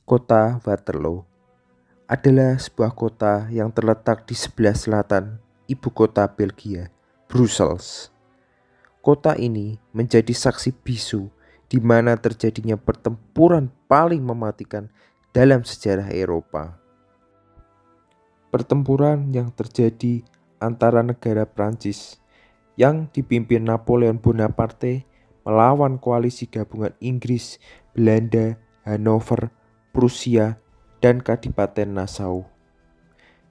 Kota Waterloo adalah sebuah kota yang terletak di sebelah selatan ibu kota Belgia, Brussels. Kota ini menjadi saksi bisu di mana terjadinya pertempuran paling mematikan dalam sejarah Eropa. Pertempuran yang terjadi antara negara Prancis yang dipimpin Napoleon Bonaparte melawan koalisi gabungan Inggris, Belanda, Hanover, Prusia, dan Kadipaten Nassau.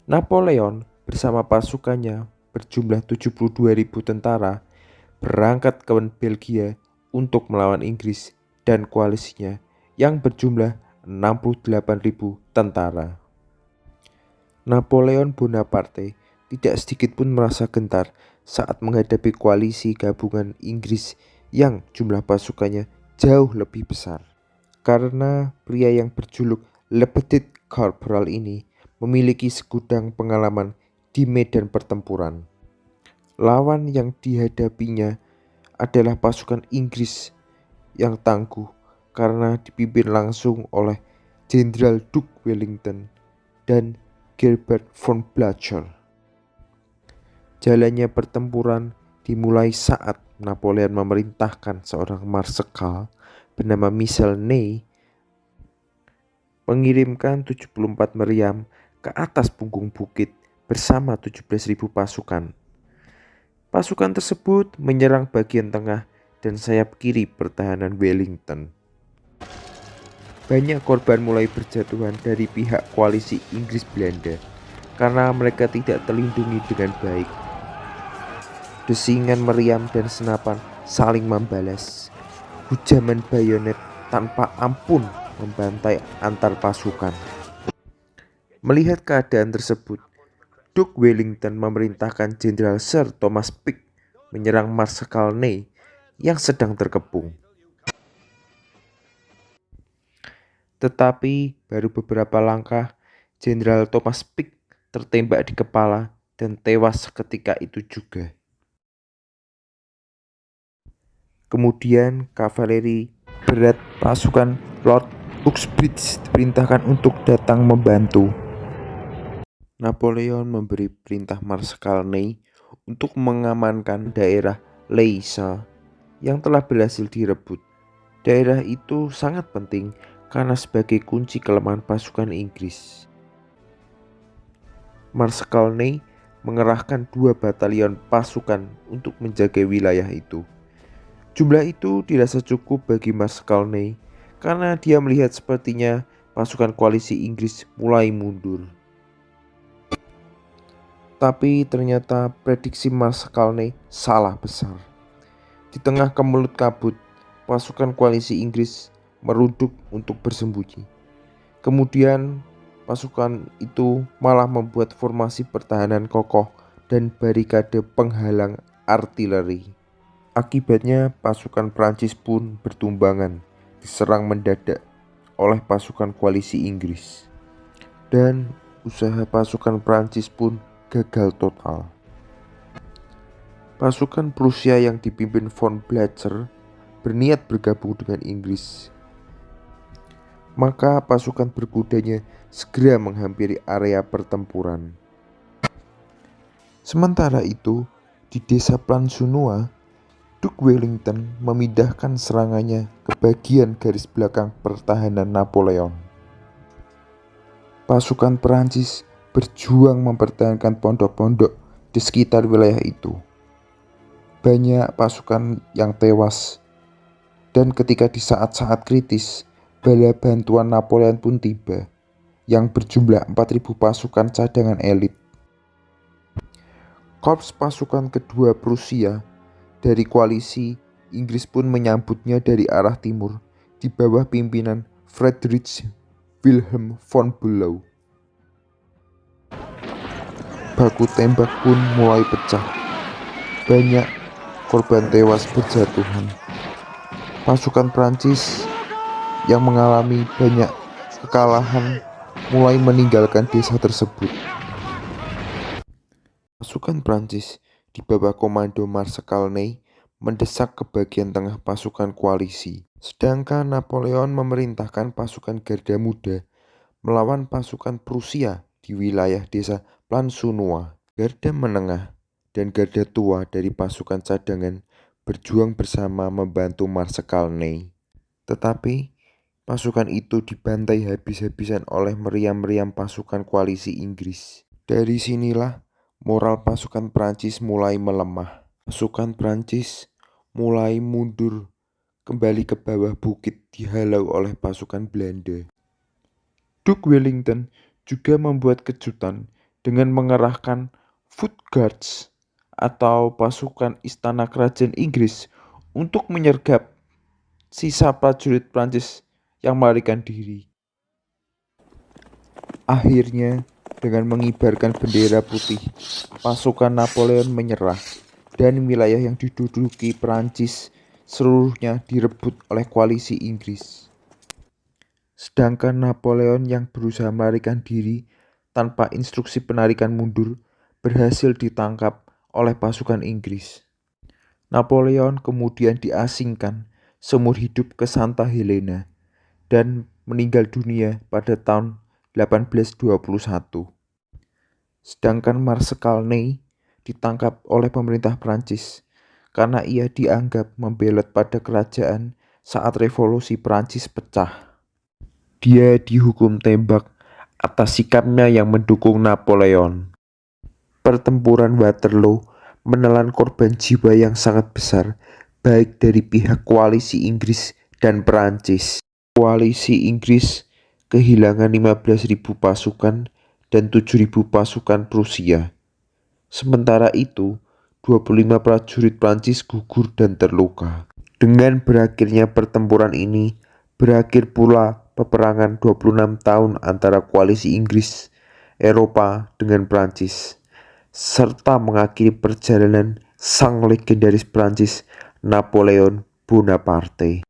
Napoleon bersama pasukannya berjumlah 72.000 tentara berangkat ke Belgia untuk melawan Inggris dan koalisinya yang berjumlah 68.000 tentara. Napoleon Bonaparte tidak sedikit pun merasa gentar saat menghadapi koalisi gabungan Inggris yang jumlah pasukannya jauh lebih besar. Karena pria yang berjuluk Le Petit Corporal ini memiliki segudang pengalaman di medan pertempuran. Lawan yang dihadapinya adalah pasukan Inggris yang tangguh karena dipimpin langsung oleh Jenderal Duke Wellington dan Gerbert von Blücher. Jalannya pertempuran dimulai saat Napoleon memerintahkan seorang marsekal bernama Michel Ney mengirimkan 74 meriam ke atas punggung bukit bersama 17.000 pasukan. Pasukan tersebut menyerang bagian tengah dan sayap kiri pertahanan Wellington. Banyak korban mulai berjatuhan dari pihak koalisi Inggris Belanda karena mereka tidak terlindungi dengan baik. Desingan meriam dan senapan saling membalas. Hujaman bayonet tanpa ampun membantai antar pasukan. Melihat keadaan tersebut, Duke Wellington memerintahkan Jenderal Sir Thomas Pitt menyerang Marsekal Ney yang sedang terkepung. Tetapi baru beberapa langkah, Jenderal Thomas Pitt tertembak di kepala dan tewas seketika itu juga. Kemudian kavaleri berat pasukan Lord Uxbridge diperintahkan untuk datang membantu. Napoleon memberi perintah Marsekal Ney untuk mengamankan daerah Leysa yang telah berhasil direbut. Daerah itu sangat penting karena sebagai kunci kelemahan pasukan Inggris. Marsekal Ney mengerahkan 2 batalion pasukan untuk menjaga wilayah itu. Jumlah itu dirasa cukup bagi Marsekal Ney karena dia melihat sepertinya pasukan koalisi Inggris mulai mundur. Tapi ternyata prediksi Marsekal Ney salah besar. Di tengah kemelut kabut, pasukan koalisi Inggris meruduk untuk bersembunyi. Kemudian pasukan itu malah membuat formasi pertahanan kokoh dan barikade penghalang artileri. Akibatnya pasukan Prancis pun bertumbangan, diserang mendadak oleh pasukan koalisi Inggris. Dan usaha pasukan Prancis pun gagal total. Pasukan Prusia yang dipimpin von Blücher berniat bergabung dengan Inggris. Maka pasukan berkudanya segera menghampiri area pertempuran. Sementara itu, di desa Plansunua, Duke Wellington memindahkan serangannya ke bagian garis belakang pertahanan Napoleon. Pasukan Perancis berjuang mempertahankan pondok-pondok di sekitar wilayah itu. Banyak pasukan yang tewas, dan ketika di saat-saat kritis, bala bantuan Napoleon pun tiba, yang berjumlah 4.000 pasukan cadangan elit. Korps pasukan kedua Prusia dari koalisi Inggris pun menyambutnya dari arah timur di bawah pimpinan Friedrich Wilhelm von Bülow. Baku tembak pun mulai pecah. Banyak korban tewas berjatuhan. Pasukan Prancis yang mengalami banyak kekalahan mulai meninggalkan desa tersebut. Pasukan Prancis di bawah komando Marsekal Ney mendesak ke bagian tengah pasukan koalisi. Sedangkan Napoleon memerintahkan pasukan garda muda melawan pasukan Prusia di wilayah desa Plansunua. Garda menengah dan garda tua dari pasukan cadangan berjuang bersama membantu Marsekal Ney. Tetapi pasukan itu dibantai habis-habisan oleh meriam-meriam pasukan koalisi Inggris. Dari sinilah moral pasukan Prancis mulai melemah. Pasukan Prancis mulai mundur kembali ke bawah bukit dihalau oleh pasukan Belanda. Duke Wellington juga membuat kejutan dengan mengerahkan Foot Guards atau pasukan istana kerajaan Inggris untuk menyergap sisa prajurit Prancis yang melarikan diri. Akhirnya, dengan mengibarkan bendera putih, pasukan Napoleon menyerah dan wilayah yang diduduki Prancis seluruhnya direbut oleh koalisi Inggris. Sedangkan Napoleon yang berusaha melarikan diri tanpa instruksi penarikan mundur berhasil ditangkap oleh pasukan Inggris. Napoleon kemudian diasingkan seumur hidup ke Santa Helena dan meninggal dunia pada tahun 1821. Sedangkan Marsekal Ney ditangkap oleh pemerintah Prancis karena ia dianggap membelot pada kerajaan saat revolusi Prancis pecah. Dia dihukum tembak atas sikapnya yang mendukung Napoleon. Pertempuran Waterloo menelan korban jiwa yang sangat besar, baik dari pihak koalisi Inggris dan Perancis. Koalisi Inggris kehilangan 15.000 pasukan dan 7.000 pasukan Prusia. Sementara itu, 25 prajurit Prancis gugur dan terluka. Dengan berakhirnya pertempuran ini, berakhir pula peperangan 26 tahun antara koalisi Inggris, Eropa dengan Prancis, serta mengakhiri perjalanan sang legendaris Prancis, Napoleon Bonaparte.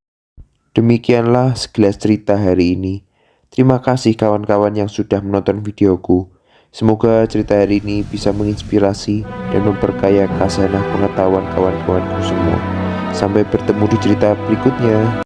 Demikianlah sekilas cerita hari ini. Terima kasih kawan-kawan yang sudah menonton videoku. Semoga cerita hari ini bisa menginspirasi dan memperkaya khazanah pengetahuan kawan-kawanku semua. Sampai bertemu di cerita berikutnya.